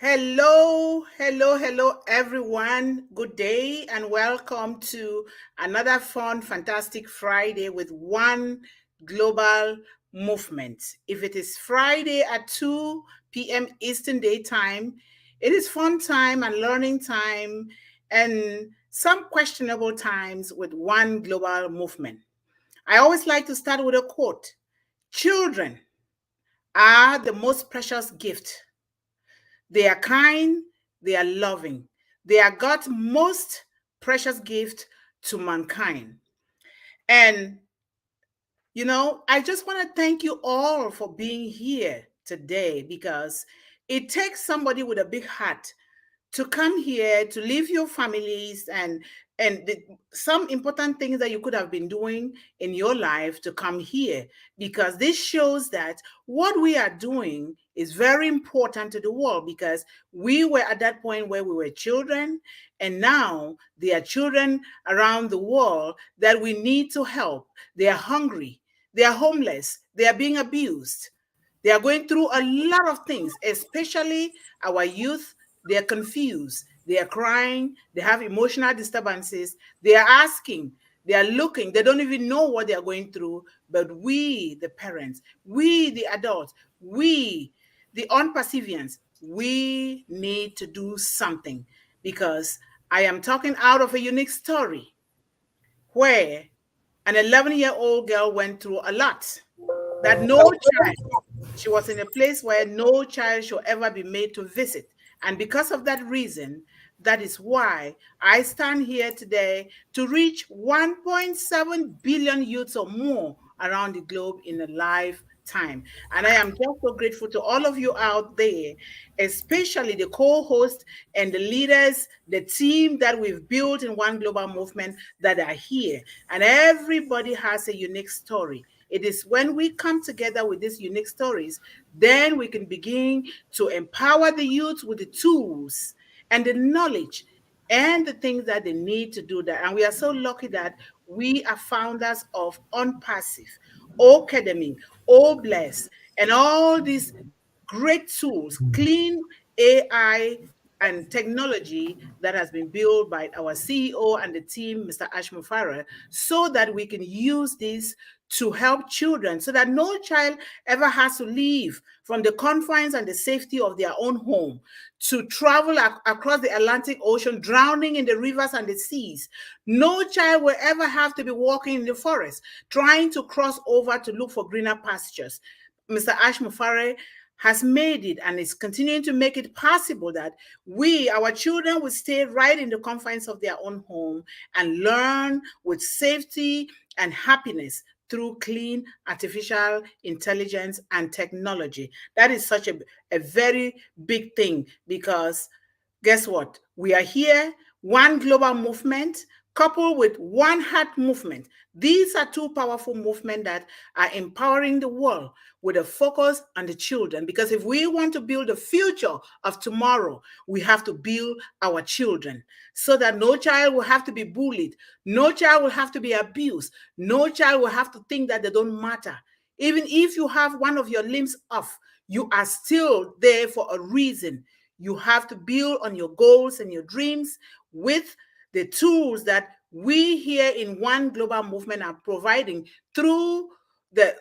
Hello, hello, hello, everyone. Good day and welcome to another fun, fantastic Friday with one global movement. If it is Friday at 2 p.m. Eastern Day Time, it is fun time and learning time and some questionable times with one global movement. I always like to start with a quote. Children are the most precious gift. They are kind, they are loving. They are God's most precious gift to mankind. And, I just want to thank you all for being here today because it takes somebody with a big heart to come here to leave your families and some important things that you could have been doing in your life to come here, because this shows that what we are doing is very important to the world, because we were at that point where we were children, and now there are children around the world that we need to help. They are hungry, they are homeless, they are being abused, they are going through a lot of things, especially our youth. They are confused. They are crying. They have emotional disturbances. They are asking. They are looking. They don't even know what they are going through. But we, the parents, we, the adults, we, the unperseverance, we need to do something, because I am talking out of a unique story where an 11-year-old girl went through a lot that no child, she was in a place where no child should ever be made to visit. And because of that reason, that is why I stand here today to reach 1.7 billion youths or more around the globe in a lifetime. And I am just so grateful to all of you out there, especially the co-hosts and the leaders, the team that we've built in One Global Movement that are here. And everybody has a unique story. It is when we come together with these unique stories, then we can begin to empower the youth with the tools and the knowledge and the things that they need to do that. And we are so lucky that we are founders of Unpassive, Academy, Bless, and all these great tools, clean AI and technology that has been built by our CEO and the team, Mr. Ash Mufara, so that we can use this to help children, so that no child ever has to leave from the confines and the safety of their own home to travel across the Atlantic Ocean, drowning in the rivers and the seas. No child will ever have to be walking in the forest, trying to cross over to look for greener pastures. Mr. Ash Mufare has made it and is continuing to make it possible that our children, will stay right in the confines of their own home and learn with safety and happiness through clean artificial intelligence and technology. That is such a very big thing, because guess what? We are here, one global movement coupled with one heart movement. These are two powerful movements that are empowering the world with a focus on the children. Because if we want to build the future of tomorrow, we have to build our children so that no child will have to be bullied, no child will have to be abused, no child will have to think that they don't matter. Even if you have one of your limbs off, you are still there for a reason. You have to build on your goals and your dreams with the tools that we here in One Global Movement are providing through the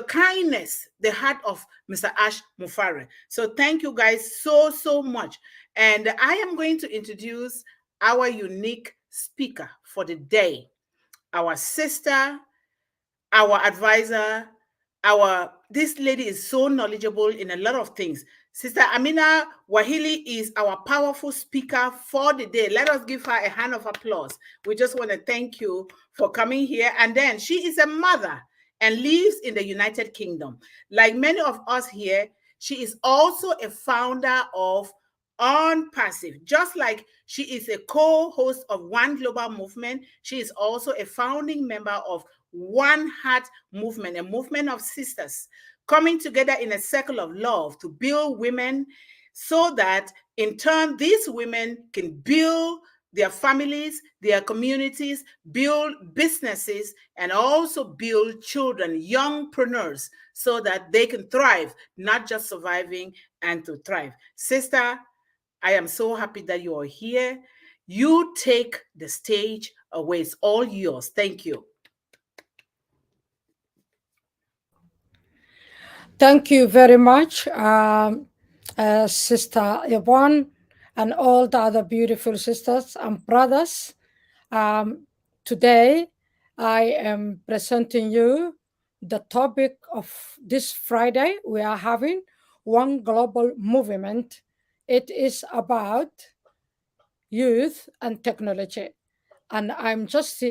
kindness, the heart of Mr. Ash Mufare. So thank you guys so much. And I am going to introduce our unique speaker for the day, our sister, our advisor, this lady is so knowledgeable in a lot of things. Sister Amina Wehelie is our powerful speaker for the day. Let us give her a hand of applause. We just want to thank you for coming here. And then she is a mother and lives in the United Kingdom. Like many of us here, she is also a founder of Unpassive. Just like she is a co-host of One Global Movement, she is also a founding member of One Heart Movement, a movement of sisters coming together in a circle of love to build women, so that in turn these women can build their families, their communities, build businesses, and also build children, youngpreneurs, so that they can thrive, not just surviving and to thrive. Sister, I am so happy that you are here. You take the stage away. It's all yours. Thank you. Thank you very much, Sister Yvonne, and all the other beautiful sisters and brothers. Today, I am presenting you the topic of this Friday. We are having one global movement. It is about youth and technology, and I'm just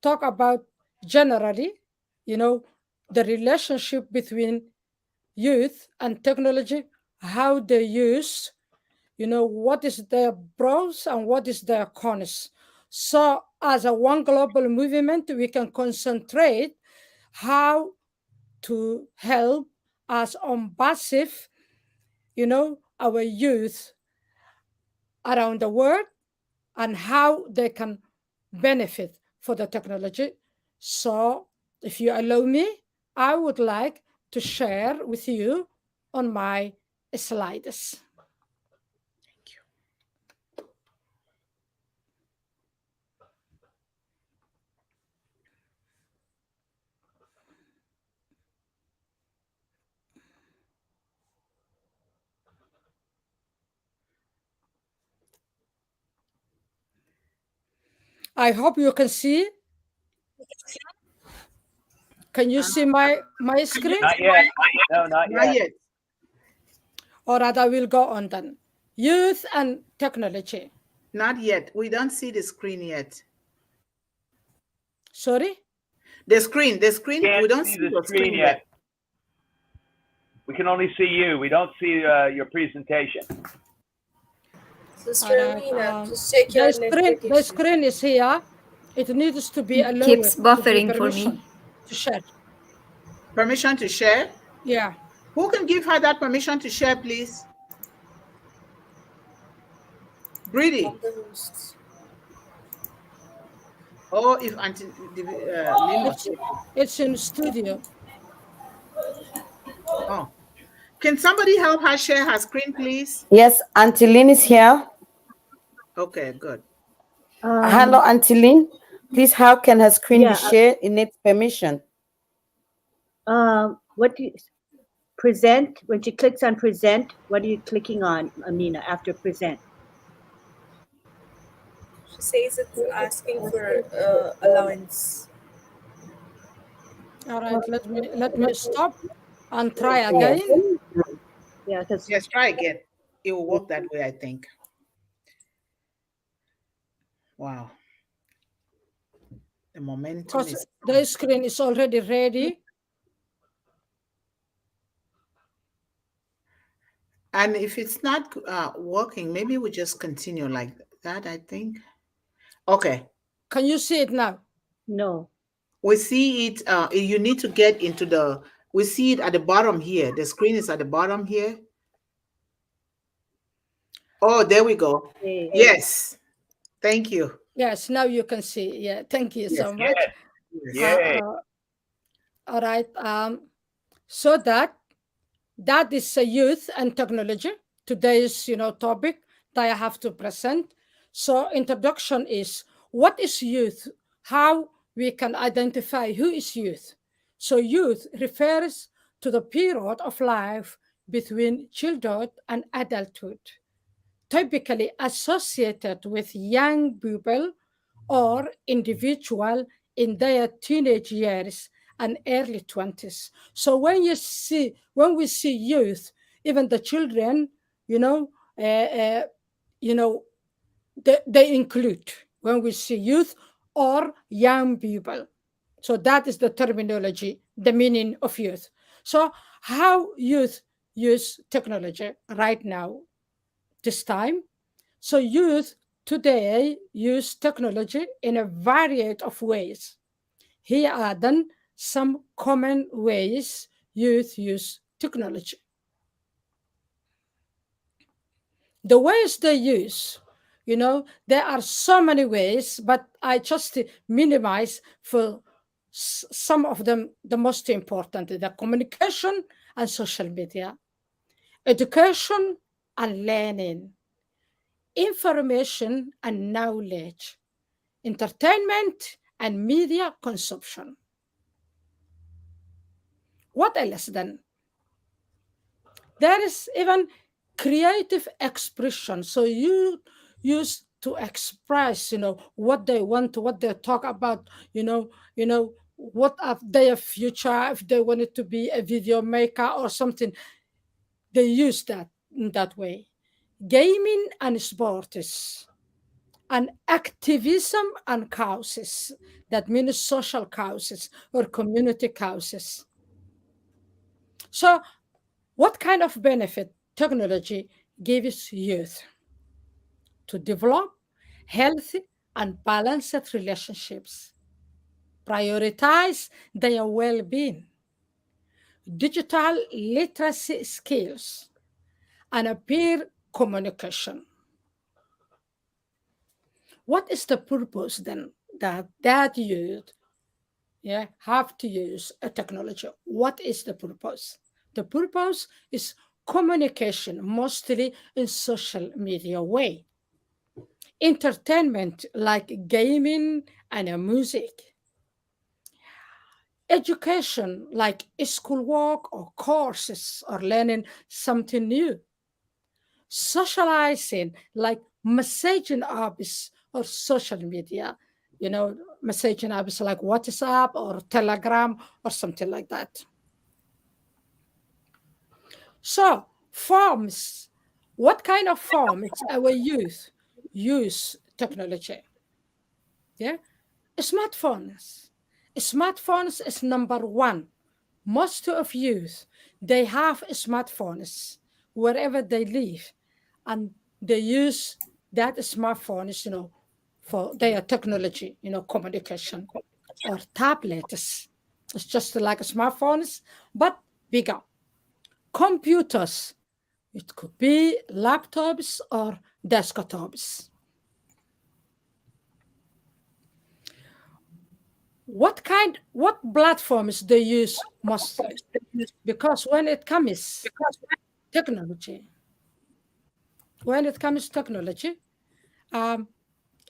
talk about generally, the relationship between youth and technology, how they use, what is their pros and what is their cons. So as a one global movement, we can concentrate how to help us on passive, our youth around the world and how they can benefit for the technology. So if you allow me, I would like to share with you on my slides. Thank you. I hope you can see. Can you see my screen? Not yet. No, not Not yet. yet. Or rather, we'll go on then. Youth and technology. Not yet. We don't see the screen yet. Sorry? The screen. Can't We don't see see the your screen yet. We can only see you. We don't see your presentation. Sister Amina, just check your the screen is here. It needs to be allowed. Keeps buffering for me. To share. Permission to share? Yeah. Who can give her that permission to share, please? Briddy. Or if Aunty Lynn. It's in studio. Oh. Can somebody help her share her screen, please? Yes, Aunty Lynn is here. Okay, good. Hello, Aunty Lynn. Please, how can her screen be shared? It needs permission. What do you present? When she clicks on present, what are you clicking on, Amina, after present? She says it's asking for allowance. All right, let me stop and try again. Yeah, yes, try again. It will work that way, I think. Wow. The momentum because the screen is already ready. And if it's not working, maybe we just continue like that, I think. Okay. Can you see it now? No. We see it. You need to get into we see it at the bottom here. The screen is at the bottom here. Oh, there we go. Hey. Yes. Thank you. Yes, now you can see. Yeah, thank you so much. Yay. All right. So that is youth and technology. Today's topic that I have to present. So introduction is what is youth? How we can identify who is youth. So youth refers to the period of life between childhood and adulthood, typically associated with young people or individual in their teenage years and early 20s. So when we see youth, even the children, they include when we see youth or young people. So that is the terminology, the meaning of youth. So how youth use technology right now, this time? So youth today use technology in a variety of ways. Here are then some common ways youth use technology. The ways they use You know, there are so many ways, but I just minimize for some of them, the most important, the communication and social media, education and learning, information and knowledge, entertainment and media consumption. What else then? There is even creative expression. So you use to express, what they want, what they talk about, what are their future, if they wanted to be a video maker or something, they use that in that way. Gaming and sports, and activism and causes, that means social causes or community causes. So what kind of benefit technology gives youth? To develop healthy and balanced relationships, prioritize their well-being, digital literacy skills, and peer communication. What is the purpose then that youth have to use a technology? What is the purpose? The purpose is communication, mostly in social media way. Entertainment like gaming and music. Education like schoolwork or courses or learning something new. Socializing like messaging apps or social media, messaging apps like WhatsApp or Telegram or something like that. So forms, what kind of forms our youth use technology? Yeah, smartphones. Smartphones is number one. Most of youth, they have smartphones wherever they live, and they use that smartphones, for their technology, communication, or tablets. It's just like smartphones, but bigger. Computers, it could be laptops or desktops. What platforms they use mostly? Because when it comes technology,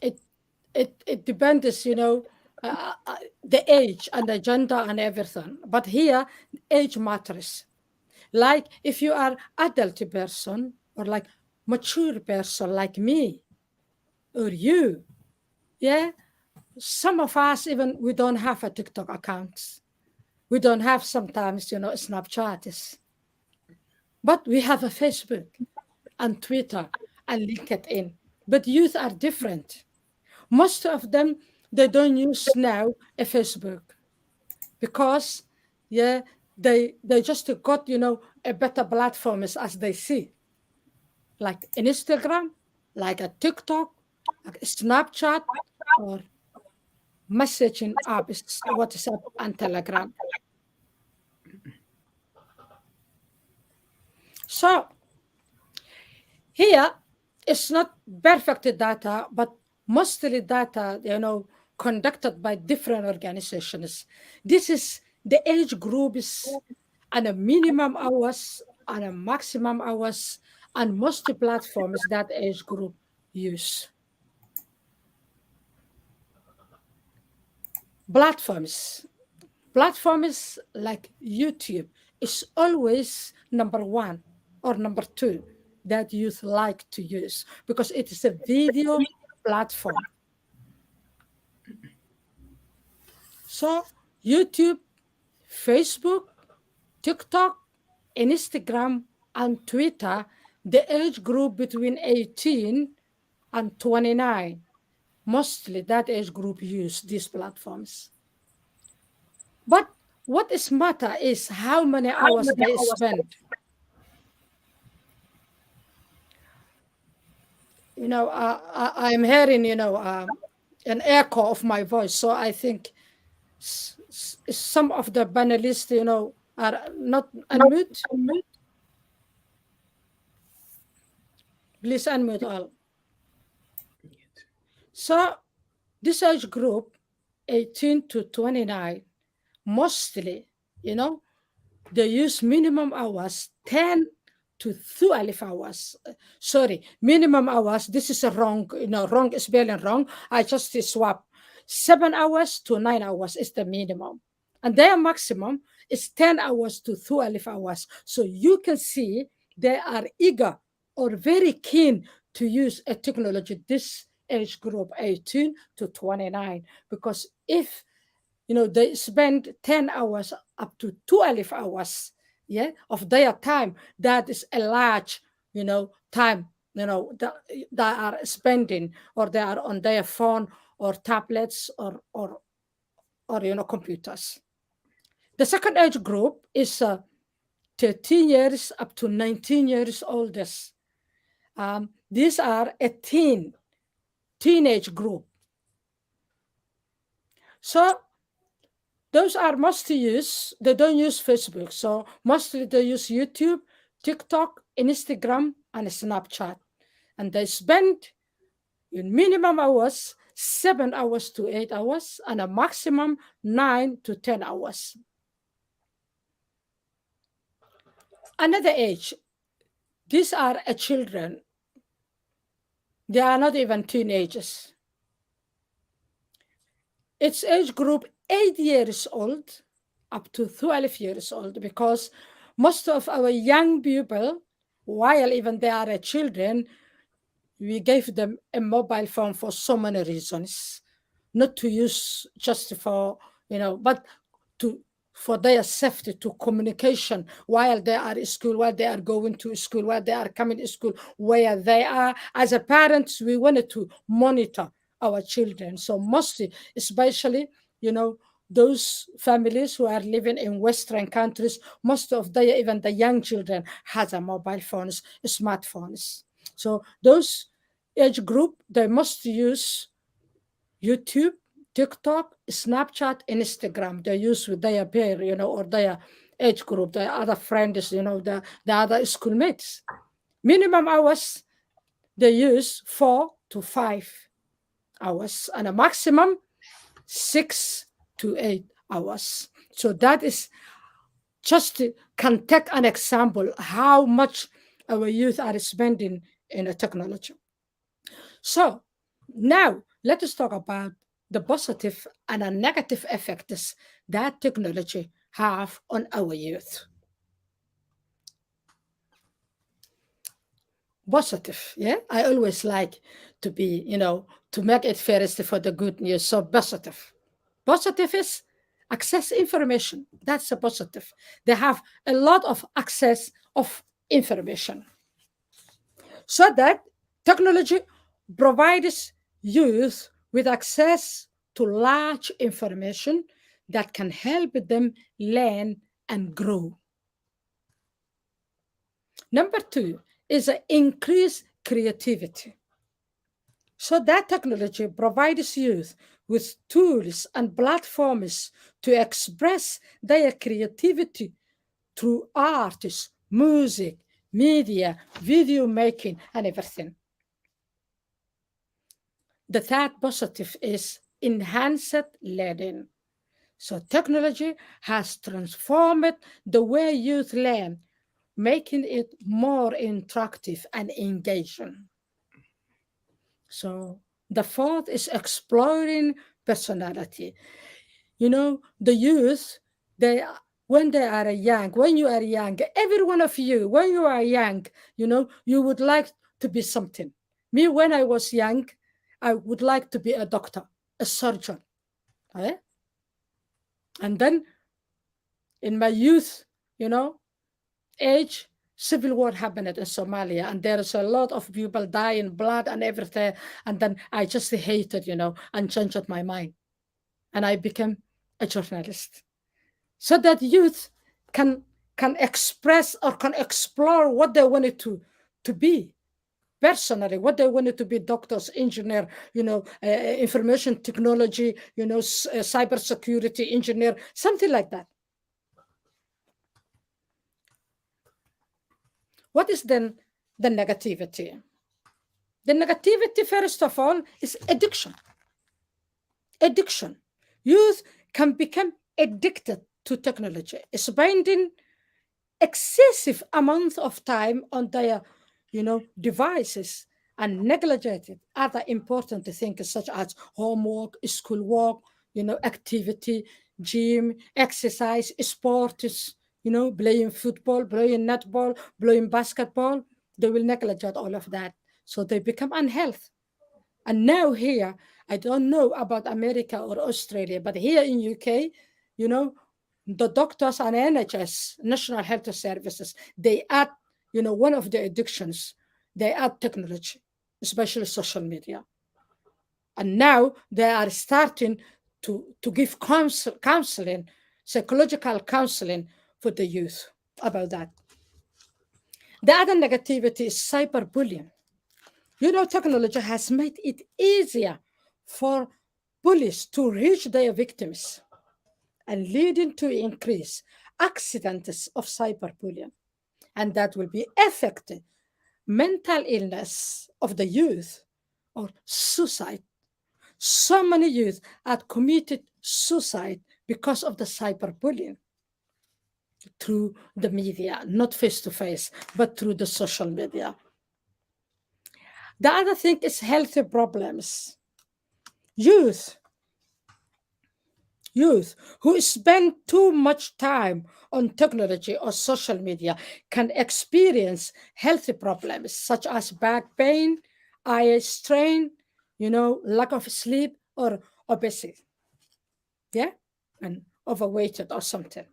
it depends, the age and the gender and everything. But here, age matters. Like if you are adult person or like mature person like me or you, some of us even we don't have a TikTok account. We don't have sometimes, Snapchat. But we have a Facebook and Twitter and LinkedIn. But youth are different. Most of them, they don't use now a Facebook because, they just got, a better platform as they see. Like an Instagram, like a TikTok, like a Snapchat, or messaging apps, WhatsApp and Telegram. So here it's not perfect data, but mostly data, conducted by different organizations. This is the age groups and a minimum hours and a maximum hours and most platforms that age group use. Platforms like YouTube is always number one or number two that youth like to use because it is a video platform. So YouTube, Facebook, TikTok, Instagram, and Twitter, the age group between 18 and 29, mostly that age group use these platforms. But what is matter is how many hours they spend. I'm hearing, an echo of my voice. So I think some of the panelists, are not unmute. Please unmute all. So this age group, 18 to 29, mostly, they use minimum hours 10 to 12 hours. Sorry, minimum hours. This is a wrong, wrong spelling wrong. I just swap. 7 hours to 9 hours is the minimum. And their maximum is 10 hours to 12 hours. So you can see they are eager or very keen to use a technology, this age group, 18 to 29, because if they spend 10 hours up to 12 hours of their time, that is a large time that they are spending, or they are on their phone or tablets or computers. The second age group is 13 years up to 19 years oldest. These are a teenage group. So those are mostly they don't use Facebook. So mostly they use YouTube, TikTok, Instagram, and Snapchat. And they spend in minimum hours, 7 hours to 8 hours, and a maximum 9 to 10 hours. Another age, these are children. They are not even teenagers. It's age group 8 years old up to 12 years old, because most of our young people, while even they are children, we gave them a mobile phone for so many reasons, not to use just for, but for their safety, to communication while they are in school, while they are going to school, while they are coming to school, where they are. As a parents, we wanted to monitor our children. So mostly, especially, those families who are living in Western countries, most of even the young children has a mobile phones, smartphones. So those age group, they must use YouTube, TikTok, Snapchat, Instagram. They use with their peer, or their age group, their other friends, the other schoolmates. Minimum hours, they use 4 to 5 hours, and a maximum 6 to 8 hours. So that is just can take an example how much our youth are spending in a technology. So now let us talk about the positive and a negative effects that technology have on our youth. Positive, yeah. I always like to be, to make it first for the good news. So positive. Positive is access information. That's a positive. They have a lot of access of information. So that technology provides youth with access to large information that can help them learn and grow. Number 2 is increased creativity. So that technology provides youth with tools and platforms to express their creativity through arts, music, media, video making, and everything. The third positive is enhanced learning. So technology has transformed the way youth learn, making it more interactive and engaging. So the fourth is exploring personality. The youth, when you are young, every one of you, when you are young, you would like to be something. Me, when I was young, I would like to be a doctor, a surgeon. Okay? And then in my youth, age, civil war happened in Somalia, and there's a lot of people dying, blood and everything. And then I just hated, and changed my mind. And I became a journalist. So that youth can express or can explore what they wanted to be personally, what they wanted to be: doctors, engineer, information technology, cybersecurity engineer, something like that. What is then the negativity? The negativity, first of all, is addiction. Addiction. Youth can become addicted to technology, spending excessive amounts of time on their, devices and neglected other important things such as homework, schoolwork, activity, gym, exercise, sports, playing football, playing netball, playing basketball. They will neglect all of that. So they become unhealthy. And now here, I don't know about America or Australia, but here in UK, the doctors and NHS, National Health Services, they add, one of the addictions, they add technology, especially social media. And now they are starting to give counseling, psychological counseling for the youth about that. The other negativity is cyberbullying. Technology has made it easier for bullies to reach their victims and leading to increase accidents of cyberbullying. And that will be affecting mental illness of the youth or suicide. So many youth have committed suicide because of the cyberbullying through the media, not face-to-face, but through the social media. The other thing is health problems. Youth who spend too much time on technology or social media can experience health problems such as back pain, eye strain, lack of sleep, or obesity. Yeah, and overweighted or something.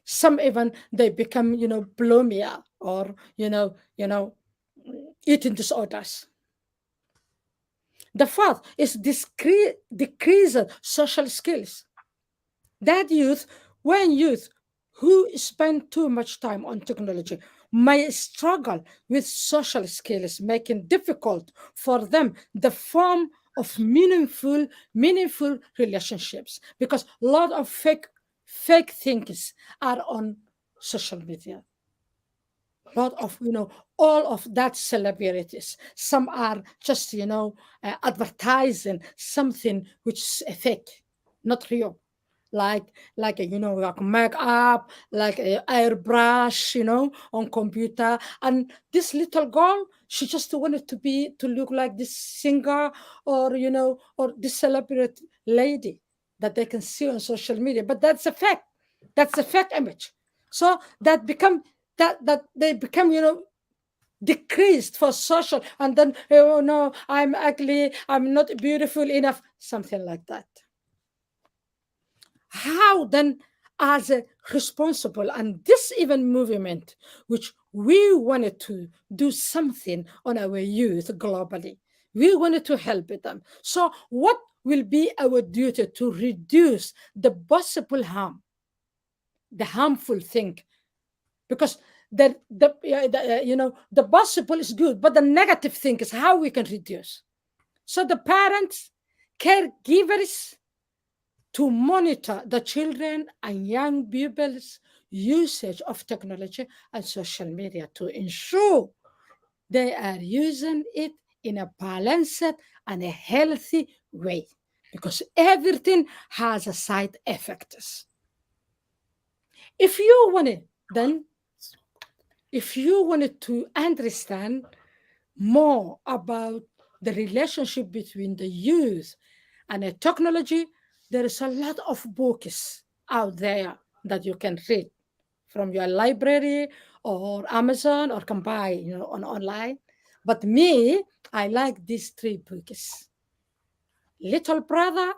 Some even they become, bulimia or eating disorders. The fourth is decreased social skills. That youth who spend too much time on technology may struggle with social skills, making difficult for them the form of meaningful relationships, because a lot of fake things are on social media. A lot of all of that celebrities, some are just advertising something which is fake, not real, like like makeup, like a airbrush on computer. And this little girl, she just wanted to look like this singer or or this celebrity lady that they can see on social media, but that's a fake image. So that they become decreased for social, and then, oh no, I'm ugly, I'm not beautiful enough, something like that. How then, as a responsible and this even movement, which we wanted to do something on our youth globally, we wanted to help them. So what will be our duty to reduce the possible harm, the harmful thing? Because the possible is good, but the negative thing is how we can reduce. So the parents, caregivers, to monitor the children and young people's usage of technology and social media to ensure they are using it in a balanced and a healthy way, because everything has a side effects. If you wanted to understand more about the relationship between the youth and the technology, there is a lot of books out there that you can read from your library or Amazon or can buy on online. But me, I like these 3 books. Little Brother,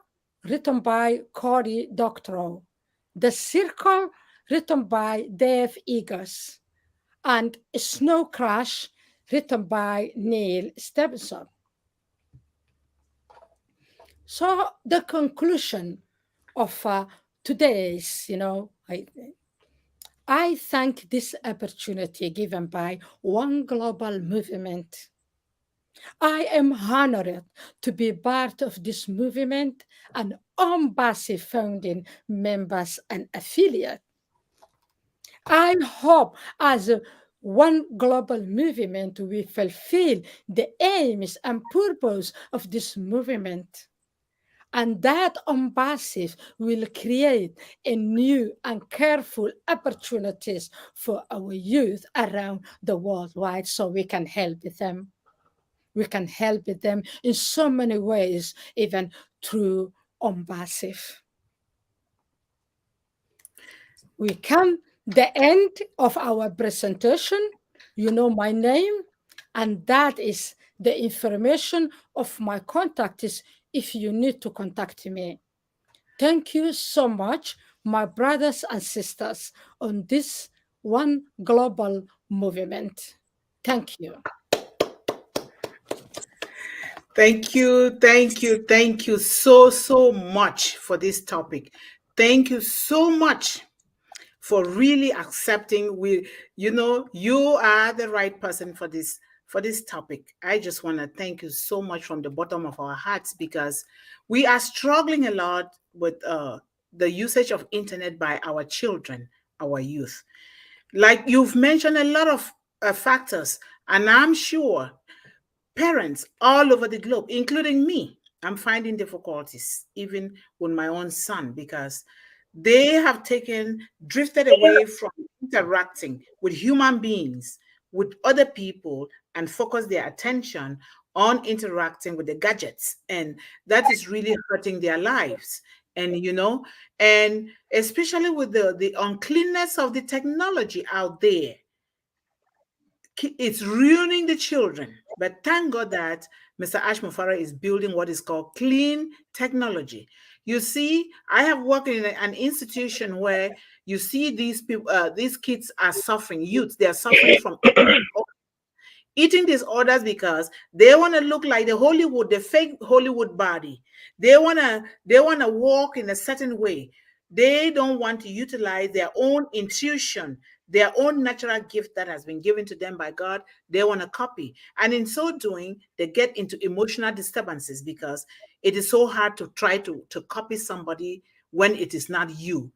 written by Cory Doctorow. The Circle, written by Dave Eggers. And Snow Crash, written by Neil Stephenson. So the conclusion of today's, I thank this opportunity given by One Global Movement. I am honored to be part of this movement and Embassy founding members and affiliates. I hope as one global movement will fulfill the aims and purpose of this movement. And that embassy will create a new and careful opportunities for our youth around the worldwide so we can help them. We can help them in so many ways, even through embassy. We come the end of our presentation. You know my name, and that is the information of my contacts if you need to contact me. Thank you so much, my brothers and sisters, on this one global movement. Thank you. Thank you so much for this topic. Thank you so much for really accepting. You are the right person for this topic. I just want to thank you so much from the bottom of our hearts, because we are struggling a lot with the usage of internet by our children, our youth. Like you've mentioned a lot of factors, and I'm sure parents all over the globe, including me, I'm finding difficulties even with my own son, because they have drifted away from interacting with human beings, with other people, and focus their attention on interacting with the gadgets. And that is really hurting their lives. And especially with the uncleanness of the technology out there, it's ruining the children. But thank God that Mr. Ashmufara is building what is called clean technology. You see, I have worked in an institution where you see these people, these kids are suffering, youth, they are suffering from eating disorders because they want to look like the fake Hollywood body. They want to walk in a certain way. They don't want to utilize their own intuition, their own natural gift that has been given to them by God. They want to copy. And in so doing, they get into emotional disturbances, because it is so hard to try to copy somebody when it is not you.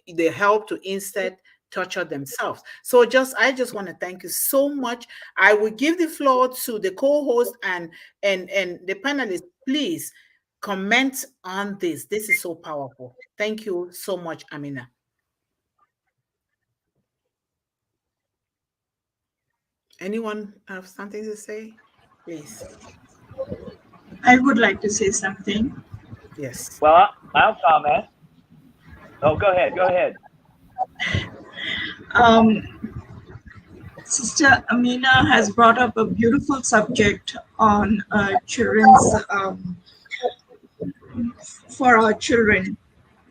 They help to instead torture themselves. So I just want to thank you so much. I will give the floor to the co-host and the panelists. Please comment on this. This is so powerful. Thank you so much, Amina. Anyone have something to say? Please. I would like to say something. Yes. Well, I'll comment. Oh, go ahead. Sister Amina has brought up a beautiful subject on children's, for our children.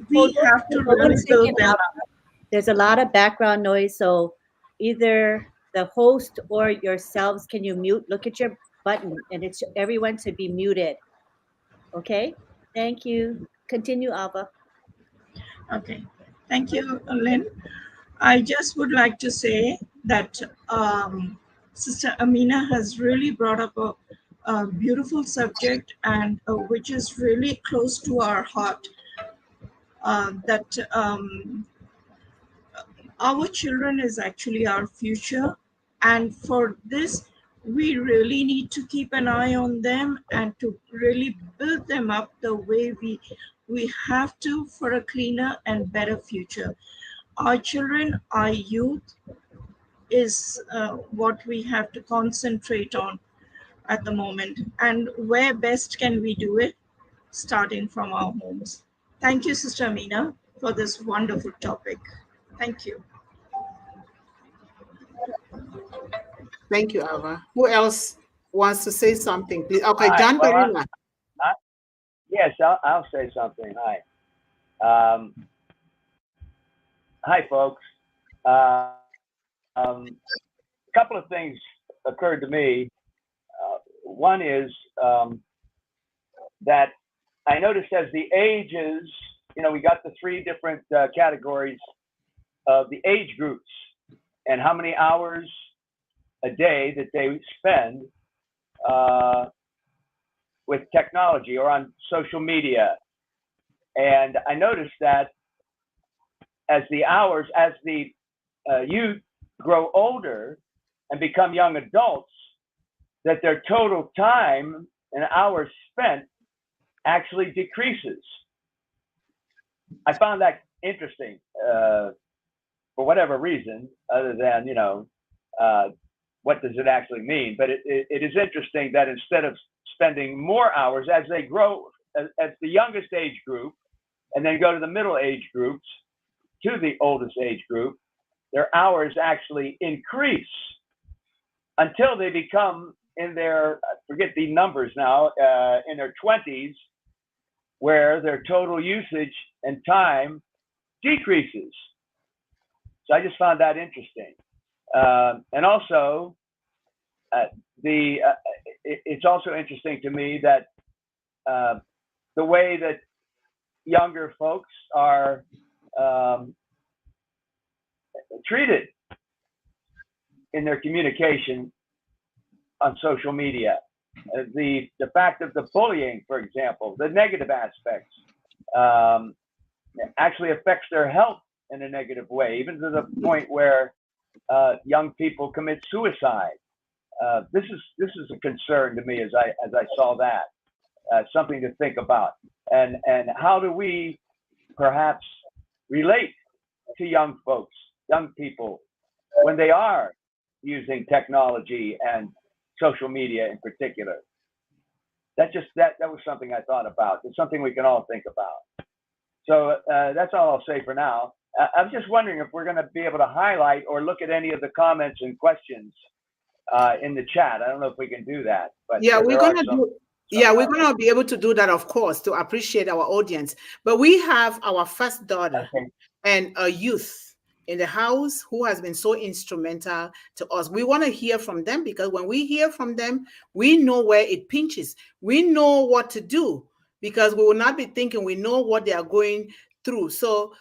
We have to really build them up. There's a lot of background noise, so either the host or yourselves, can you mute? Look at your button, and everyone should be muted. Okay? Thank you. Continue, Ava. Okay. Thank you, Lynn. I just would like to say that Sister Amina has really brought up a beautiful subject, and which is really close to our heart, that our children is actually our future. And for this, we really need to keep an eye on them and to really build them up the way we have to for a cleaner and better future. Our children, our youth is what we have to concentrate on at the moment. And where best can we do it? Starting from our homes. Thank you, Sister Amina, for this wonderful topic. Thank you. Thank you, Ava. Who else wants to say something, please? Okay, Hi, John Barilla. Yes, I'll say something. Hi. Hi, folks. A couple of things occurred to me. One is that I noticed as the ages, we got the three different categories of the age groups and how many hours a day that they spend with technology or on social media. And I noticed that as the youth grow older, and become young adults, that their total time and hours spent actually decreases. I found that interesting for whatever reason, other than, what does it actually mean? But it is interesting that instead of spending more hours as they grow, as the youngest age group, and then go to the middle age groups, to the oldest age group, their hours actually increase until they become in their, I forget the numbers now, in their 20s, where their total usage and time decreases. So I just found that interesting. And also, it's also interesting to me that the way that younger folks are treated in their communication on social media. The fact of the bullying, for example, the negative aspects, actually affects their health in a negative way, even to the point where young people commit suicide. This is a concern to me as I saw that, something to think about. And how do we perhaps relate to young folks, young people, when they are using technology and social media in particular? That was something I thought about. It's something we can all think about. So that's all I'll say for now. I'm just wondering if we're going to be able to highlight or look at any of the comments and questions in the chat. I don't know if we can do that, but yeah, we're going to do. Yeah, we're going to be able to do that, of course, to appreciate our audience. But we have our first daughter and a youth in the house who has been so instrumental to us. We want to hear from them, because when we hear from them, we know where it pinches. We know what to do, because we will not be thinking we know what they are going through. So,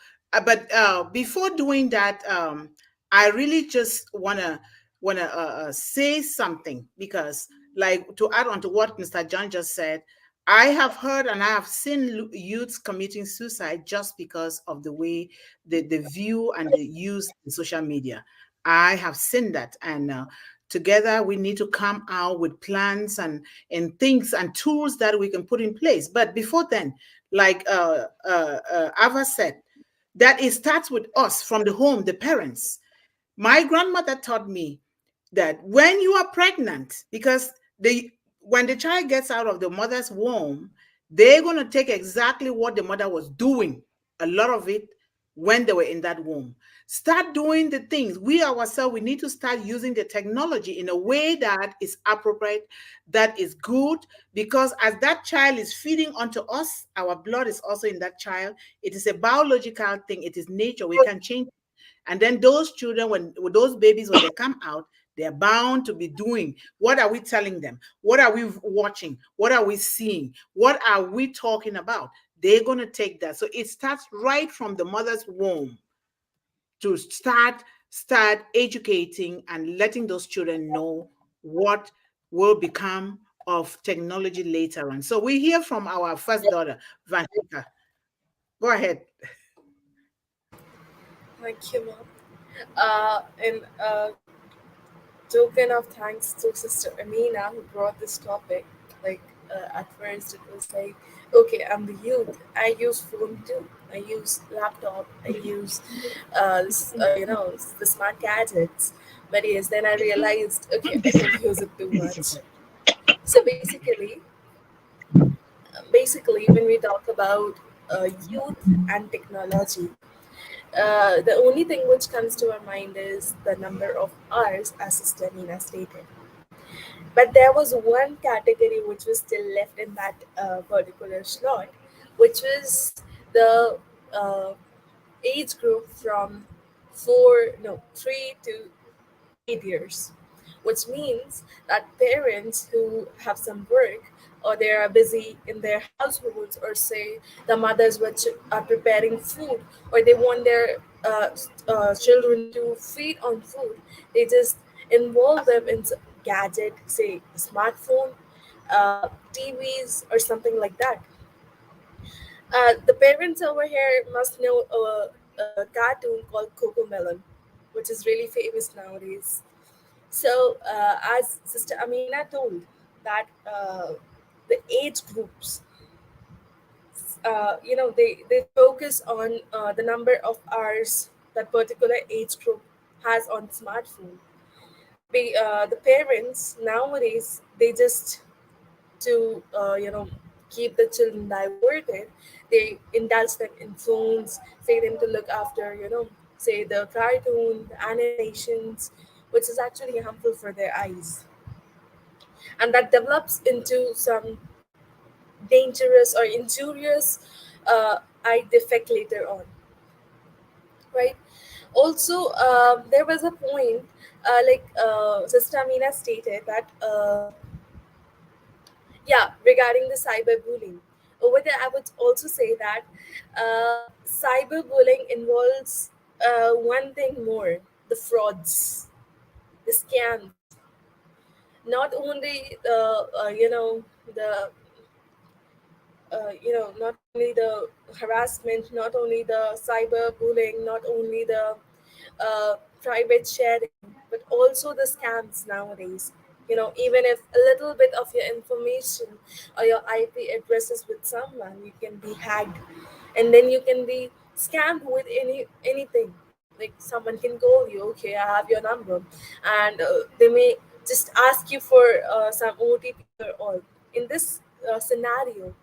but before doing that, I really just want to say something, because, like, to add on to what Mr. John just said, I have heard and I have seen youths committing suicide just because of the way the view and the use of social media. I have seen that, and together we need to come out with plans and things and tools that we can put in place. But before then, like Ava said, that it starts with us from the home, the parents. My grandmother taught me that when you are pregnant, because when the child gets out of the mother's womb, they're going to take exactly what the mother was doing, a lot of it, when they were in that womb. Start doing the things. We ourselves, we need to start using the technology in a way that is appropriate, that is good, because as that child is feeding onto us, our blood is also in that child. It is a biological thing. It is nature. We can change it. And then those children, when those babies, when they come out, they're bound to be doing. What are we telling them? What are we watching? What are we seeing? What are we talking about? They're going to take that. So it starts right from the mother's womb to start educating and letting those children know what will become of technology later on. So we hear from our first daughter, Vanshika. Go ahead. Thank you, Mom. And token of thanks to Sister Amina, who brought this topic. Like, at first it was like, okay, I'm the youth. I use phone too. I use laptop. I use, the smart gadgets. But yes, then I realized, okay, I don't use it too much. So basically, when we talk about youth and technology, the only thing which comes to our mind is the number of hours, as Sister Nina stated. But there was one category which was still left in that particular slot, which was the age group from 3 to 8 years, which means that parents who have some work, or they are busy in their households, or say the mothers which are preparing food, or they want their children to feed on food, they just involve them in gadget, say smartphone, TVs, or something like that. The parents over here must know a cartoon called Coco Melon, which is really famous nowadays. So, as Sister Amina told, that the age groups, they focus on the number of hours that particular age group has on smartphone. The parents nowadays, they just to keep the children diverted, they indulge them in phones, say them to look after, say the cartoon, the animations, which is actually harmful for their eyes, and that develops into some dangerous or injurious eye defect later on, right? Also, there was a point, Sister Amina stated that yeah, regarding the cyberbullying. Over there, I would also say that cyberbullying involves one thing more: the frauds, the scams. Not only not only the harassment, not only the cyberbullying, not only the private sharing, but also the scams nowadays. Even if a little bit of your information or your IP addresses with someone, you can be hacked, and then you can be scammed with anything. Like someone can call you, okay, I have your number, and they may just ask you for some OTP or all. In this scenario,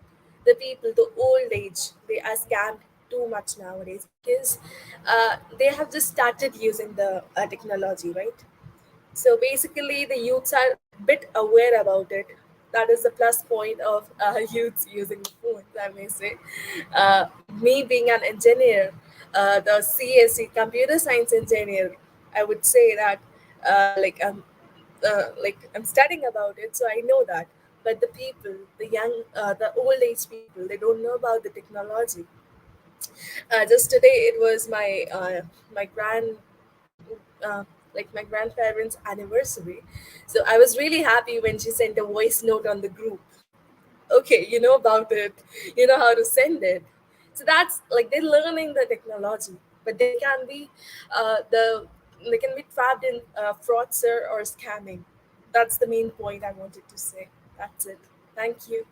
the people, the old age, they are scammed too much nowadays because they have just started using the technology, right? So basically, the youths are a bit aware about it. That is the plus point of youths using the phones, I may say. Me being an engineer, the CSE, computer science engineer, I would say that I'm studying about it, so I know that. But the people, the old age people, they don't know about the technology. Just today, it was my uh, my grandparents' anniversary. So I was really happy when she sent a voice note on the group. Okay, you know about it, you know how to send it. So that's like they're learning the technology, but they can be trapped in fraudster or scamming. That's the main point I wanted to say. That's it. Thank you.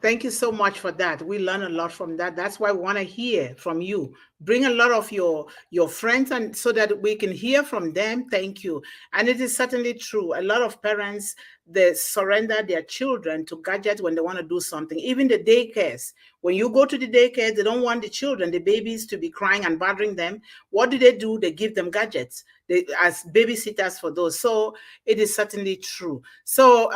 Thank you so much for that. We learn a lot from that. That's why we want to hear from you. Bring a lot of your friends, and so that we can hear from them. Thank you. And it is certainly true. A lot of parents, they surrender their children to gadgets when they want to do something. Even the daycares. When you go to the daycare, they don't want the children, the babies, to be crying and bothering them. What do? They give them gadgets as babysitters for those. So it is certainly true. So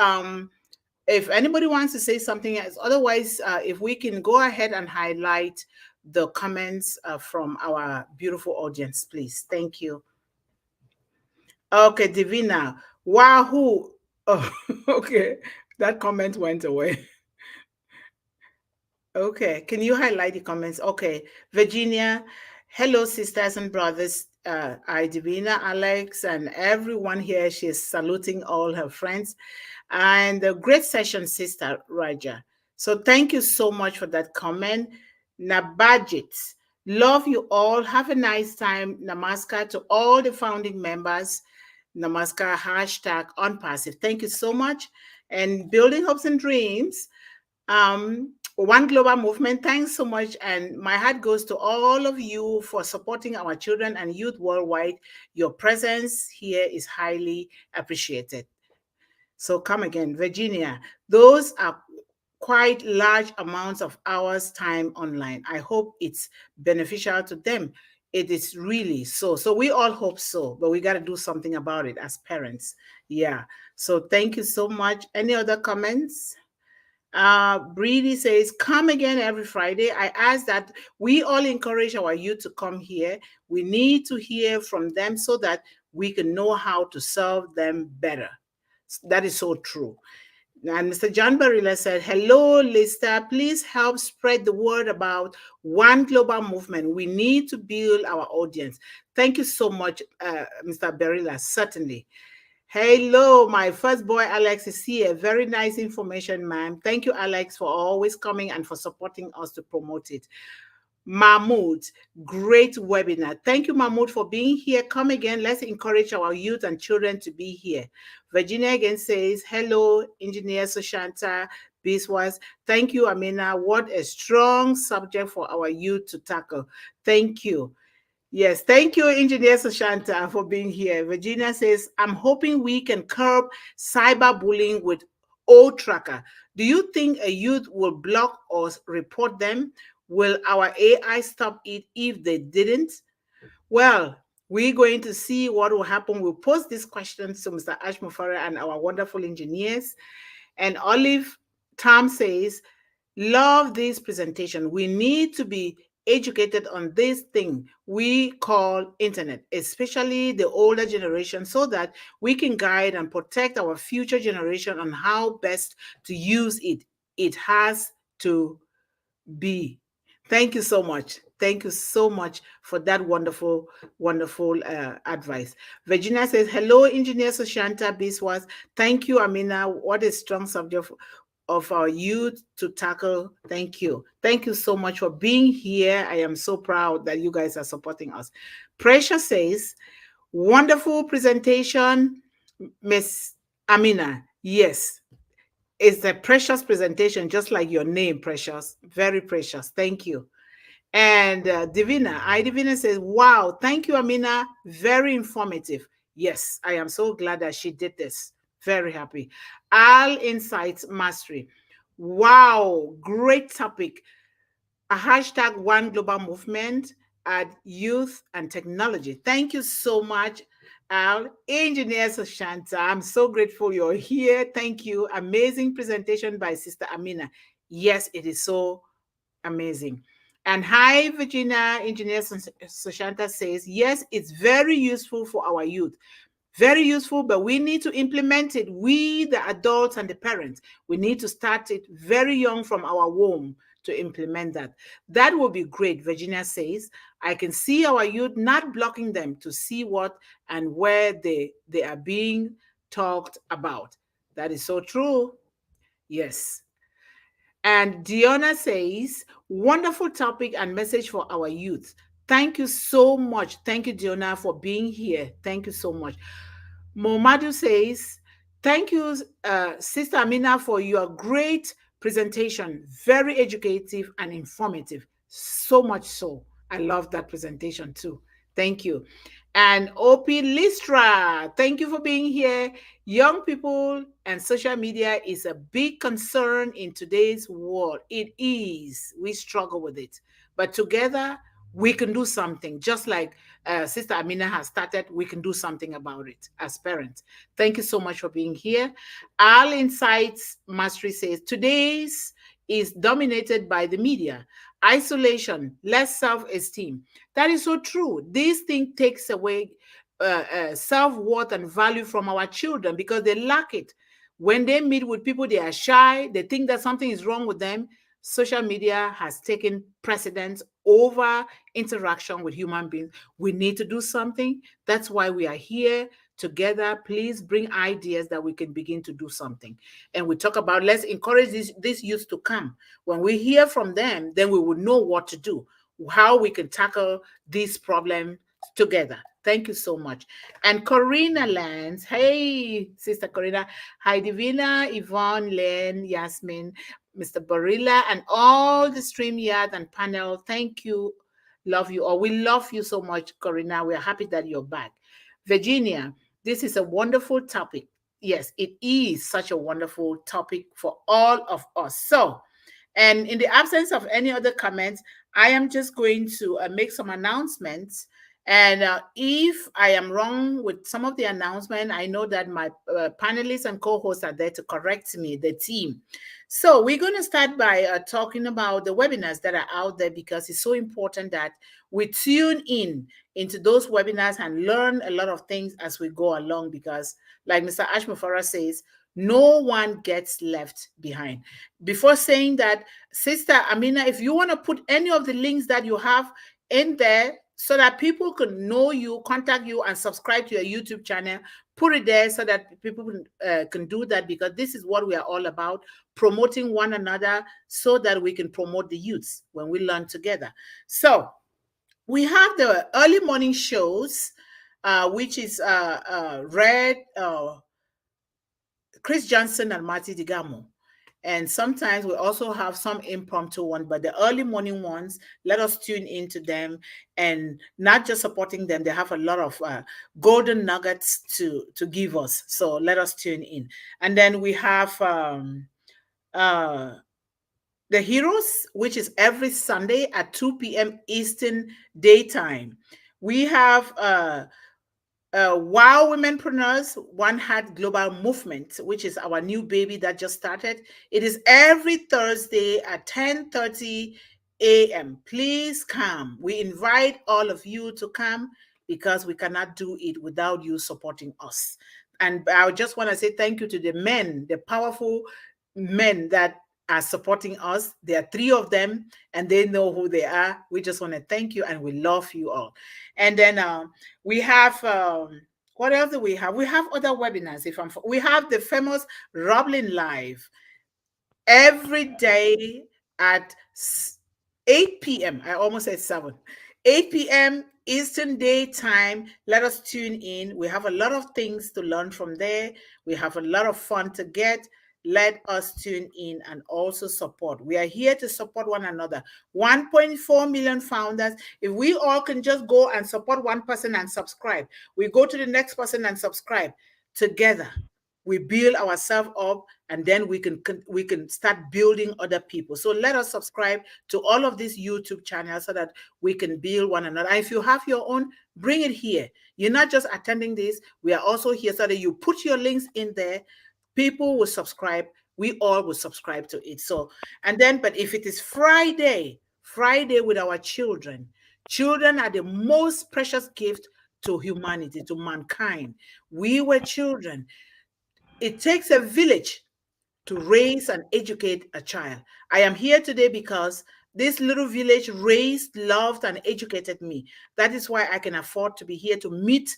if anybody wants to say something else, otherwise, if we can go ahead and highlight the comments from our beautiful audience, please. Thank you. Okay, Divina. Wahoo. Oh, okay. That comment went away. Okay, can you highlight the comments? Okay, Virginia. Hello, sisters and brothers. I, Divina, Alex, and everyone here. She's saluting all her friends. And a great session, Sister Raja. So thank you so much for that comment. Nabajit, love you all. Have a nice time. Namaskar to all the founding members. Namaskar, hashtag unpassive. Thank you so much. And building hopes and dreams. One Global Movement, thanks so much. And my heart goes to all of you for supporting our children and youth worldwide. Your presence here is highly appreciated. So come again, Virginia. Those are quite large amounts of hours time online. I hope it's beneficial to them. It is really so. So we all hope so, but we got to do something about it as parents. Yeah. So thank you so much. Any other comments? Briddy says, come again every Friday. I ask that we all encourage our youth to come here. We need to hear from them so that we can know how to serve them better. That is so true. And Mr. John Barilla said, hello, Lista. Please help spread the word about One Global Movement. We need to build our audience. Thank you so much, Mr. Barilla, certainly. Hello, my first boy, Alex, is here. Very nice information, ma'am. Thank you, Alex, for always coming and for supporting us to promote it. Mahmoud, great webinar. Thank you, Mahmoud, for being here. Come again. Let's encourage our youth and children to be here. Virginia again says, hello, Engineer Sushanta Biswas. Thank you, Amina. What a strong subject for our youth to tackle. Thank you. Yes, thank you, Engineer Sushanta, for being here. Virginia says, I'm hoping we can curb cyberbullying with O-Tracker. Do you think a youth will block or report them? Will our AI stop it if they didn't? Well, we're going to see what will happen. We'll post this question to Mr. Ash Mufara and our wonderful engineers. And Olive Tom says, love this presentation. We need to be educated on this thing we call internet, especially the older generation, so that we can guide and protect our future generation on how best to use it. It has to be. Thank you so much. Thank you so much for that wonderful, wonderful advice. Virginia says, hello, Engineer Sushanta Biswas. Thank you, Amina. What a strong subject of our youth to tackle. Thank you. Thank you so much for being here. I am so proud that you guys are supporting us. Precious says, wonderful presentation, Miss Amina. Yes, it's a precious presentation, just like your name, Precious. Very precious. Thank you. And Divina, Divina says, wow, thank you, Amina. Very informative. Yes, I am so glad that she did this. Very happy. All Insights Mastery. Wow, great topic. A hashtag One Global Movement at Youth and Technology. Thank you so much, Al. Engineer Sushanta, I'm so grateful you're here. Thank you. Amazing presentation by Sister Amina. Yes, it is so amazing. And hi, Virginia. Engineer Sushanta says, yes, it's very useful for our youth. Very useful, but we need to implement it. We, the adults and the parents, we need to start it very young from our womb to implement that. That will be great, Virginia says. I can see our youth not blocking them to see what and where they are being talked about. That is so true. Yes. And Diona says, wonderful topic and message for our youth. Thank you so much. Thank you, Diona, for being here. Thank you so much. Momadu says, thank you, Sister Amina, for your great presentation. Very educative and informative. So much so. I love that presentation too. Thank you. And OP Listra, thank you for being here. Young people and social media is a big concern in today's world. It is. We struggle with it. But together, we can do something. Just like Sister Amina has started, we can do something about it as parents. Thank you so much for being here. All Insights Mastery says, today's is dominated by the media. Isolation, less self-esteem. That is so true. This thing takes away self-worth and value from our children because they lack it. When they meet with people, they are shy. They think that something is wrong with them. Social media has taken precedence over interaction with human beings. We need to do something. That's why we are here together. Please bring ideas that we can begin to do something. And we talk about, let's encourage this youth to come. When we hear from them, then we will know what to do, how we can tackle this problem together. Thank you so much. And Corrina Lanz, hey, Sister Corrina. Hi, Divina, Yvonne, Lynn, Yasmin, Mr. Barilla, and all the StreamYard and panel. Thank you. Love you all. We love you so much, Corrina. We're happy that you're back. Virginia, this is a wonderful topic. Yes, it is such a wonderful topic for all of us. So, and in the absence of any other comments, I am just going to make some announcements. And if I am wrong with some of the announcement, I know that my panelists and co-hosts are there to correct me, the team. So we're going to start by talking about the webinars that are out there, because it's so important that we tune into those webinars and learn a lot of things as we go along, because like Mr. Ashmufara says, no one gets left behind. Before saying that, Sister Amina, if you want to put any of the links that you have in there so that people can know you, contact you, and subscribe to your YouTube channel. Put it there so that people can do that, because this is what we are all about, promoting one another so that we can promote the youths when we learn together. So we have the early morning shows, which is Red, Chris Johnson and Marty Digamo. And sometimes we also have some impromptu ones, but the early morning ones, let us tune into them, and not just supporting them. They have a lot of golden nuggets to give us. So let us tune in. And then we have The Heroes, which is every Sunday at 2 p.m. Eastern Daytime. We have Wow Womenpreneurs, One Heart Global Movement, which is our new baby that just started. It is every Thursday at 10:30 a.m. Please come. We invite all of you to come, because we cannot do it without you supporting us. And I just want to say thank you to the men, the powerful men that are supporting us. There are 3 of them, and they know who they are. We just want to thank you, and we love you all. And then we have what else do we have? We have other webinars. We have the famous Roblin Live every day at 8 p.m. I almost said 7. 8 p.m. Eastern Daytime. Let us tune in. We have a lot of things to learn from there. We have a lot of fun to get. Let us tune in and also support. We are here to support one another. 1.4 million founders. If we all can just go and support one person and subscribe, we go to the next person and subscribe. Together, we build ourselves up, and then we can start building other people. So let us subscribe to all of these YouTube channels so that we can build one another. And if you have your own, bring it here. You're not just attending this. We are also here so that you put your links in there. People will subscribe. We all will subscribe to it. So, and then, but if it is Friday with our children are the most precious gift to humanity, to mankind. We were children. It takes a village to raise and educate a child. I am here today because this little village raised, loved, and educated me. That is why I can afford to be here to meet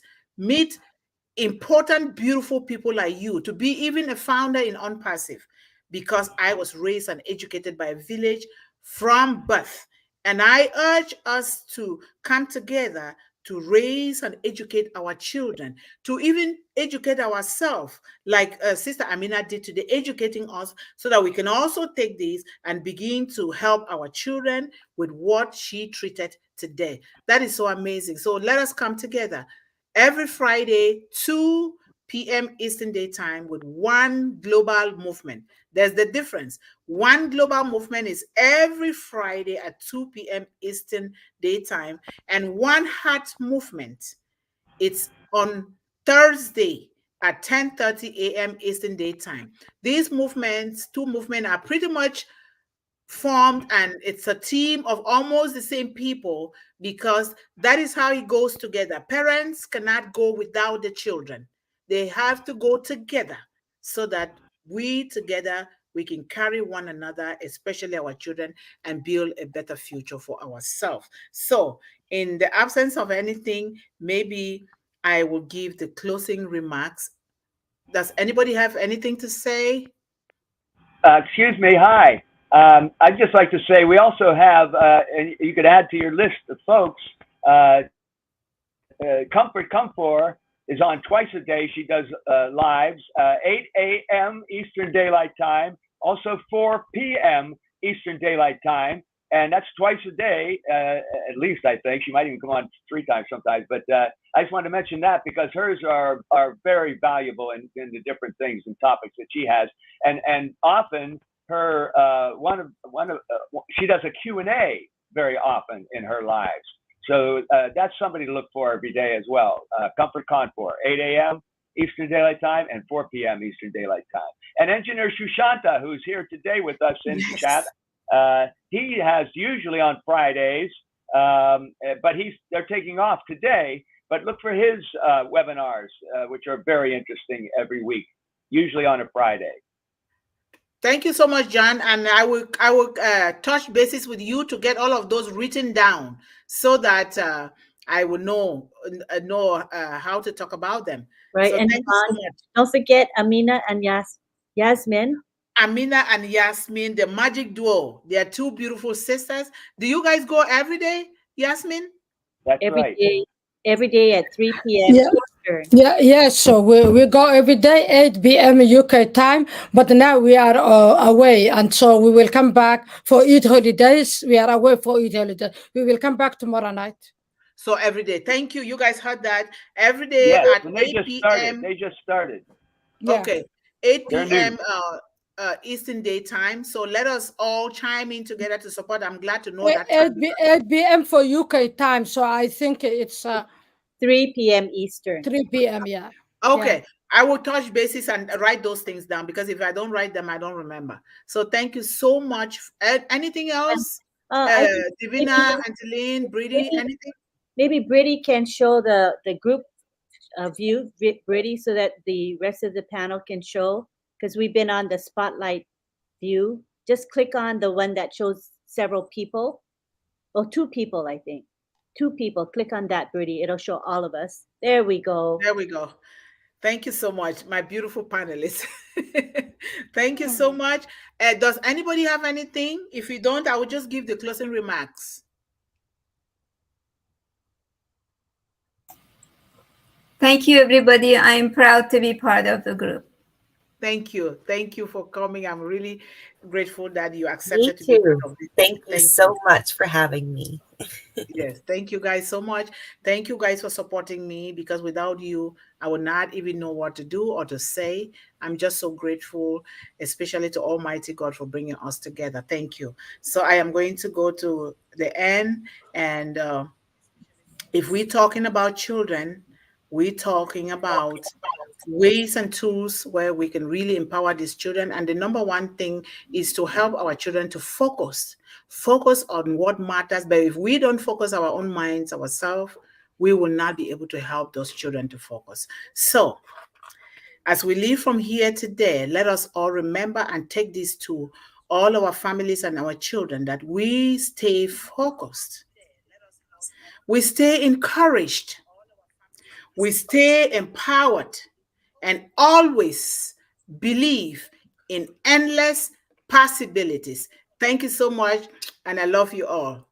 important, beautiful people like you, to be even a founder in Unpassive, because I was raised and educated by a village from birth. And I urge us to come together to raise and educate our children, to even educate ourselves, like Sister Amina did today, educating us so that we can also take these and begin to help our children with what she treated today. That is so amazing. So let us come together every Friday, 2 p.m. Eastern Daytime, with One Global Movement. There's the difference. One Global Movement is every Friday at 2 p.m. Eastern Daytime, and One Heart Movement, it's on Thursday at 10:30 a.m. Eastern Daytime. These movements, 2 movements, are pretty much formed, and it's a team of almost the same people, because that is how it goes together. Parents cannot go without the children. They have to go together so that we together, we can carry one another, especially our children, and build a better future for ourselves. So in the absence of anything, maybe I will give the closing remarks. Does anybody have anything to say? Excuse me. Hi. I'd just like to say we also have, and you could add to your list of folks, Comfort Comfort is on twice a day. She does lives, 8 a.m. Eastern Daylight Time, also 4 p.m. Eastern Daylight Time. And that's twice a day, at least, I think. She might even come on 3 times sometimes. But I just wanted to mention that because hers are very valuable in the different things and topics that she has. And often her she does a Q&A very often in her lives. So that's somebody to look for every day as well. Comfort Comfort, 8 a.m. Eastern Daylight Time and 4 p.m. Eastern Daylight Time. And Engineer Shushanta, who's here today with us in the chat, he has usually on Fridays, but they're taking off today. But look for his webinars, which are very interesting every week, usually on a Friday. Thank you so much, John. And I will touch bases with you to get all of those written down so that I will know how to talk about them. Right. So And thank you so Yvonne, much. don't forget Amina and Yasmin. Amina and Yasmin, the magic duo. They are two beautiful sisters. Do you guys go every day, Yasmin? That's right. Every day at 3 p.m. Yeah. Eastern. Yeah. So we go every day, 8 p.m. UK time. But now we are away, and so we will come back for Eid holidays. We are away for Eid holidays. We will come back tomorrow night. So every day. Thank you. You guys heard that. Every day Yes, at and they 8 just p.m. started. They just started. Yeah. Okay. 8 They're p.m. new. Eastern Day time. So let us all chime in together to support. I'm glad to know 8, that time. 8 p.m. for UK time. So I think it's 3 p.m. Eastern. 3 p.m. Yeah. Okay. Yeah. I will touch bases and write those things down, because if I don't write them, I don't remember. So thank you so much. Anything else? I think Divina, Aunty Lynn, Briddy, anything? maybe Briddy can show the group view, Briddy, so that the rest of the panel can show, because we've been on the spotlight view. Just click on the one that shows several people. Oh, 2 people, I think. 2 people. Click on that, Briddy. It'll show all of us. There we go. There we go. Thank you so much, my beautiful panelists. Thank you so much. Does anybody have anything? If you don't, I will just give the closing remarks. Thank you, everybody. I'm proud to be part of the group. Thank you. Thank you for coming. I'm really grateful that you accepted Me to be too. part of this. Thank you so much for having me. Yes, thank you guys so much. Thank you guys for supporting me, because without you, I would not even know what to do or to say. I'm just so grateful, especially to Almighty God, for bringing us together. Thank you. So I am going to go to the end, and if we're talking about children, we're talking about ways and tools where we can really empower these children. And the number one thing is to help our children to focus on what matters. But if we don't focus our own minds, ourselves, we will not be able to help those children to focus. So as we leave from here today, let us all remember and take this to all our families and our children, that we stay focused, we stay encouraged, we stay empowered, and always believe in endless possibilities. Thank you so much, and I love you all.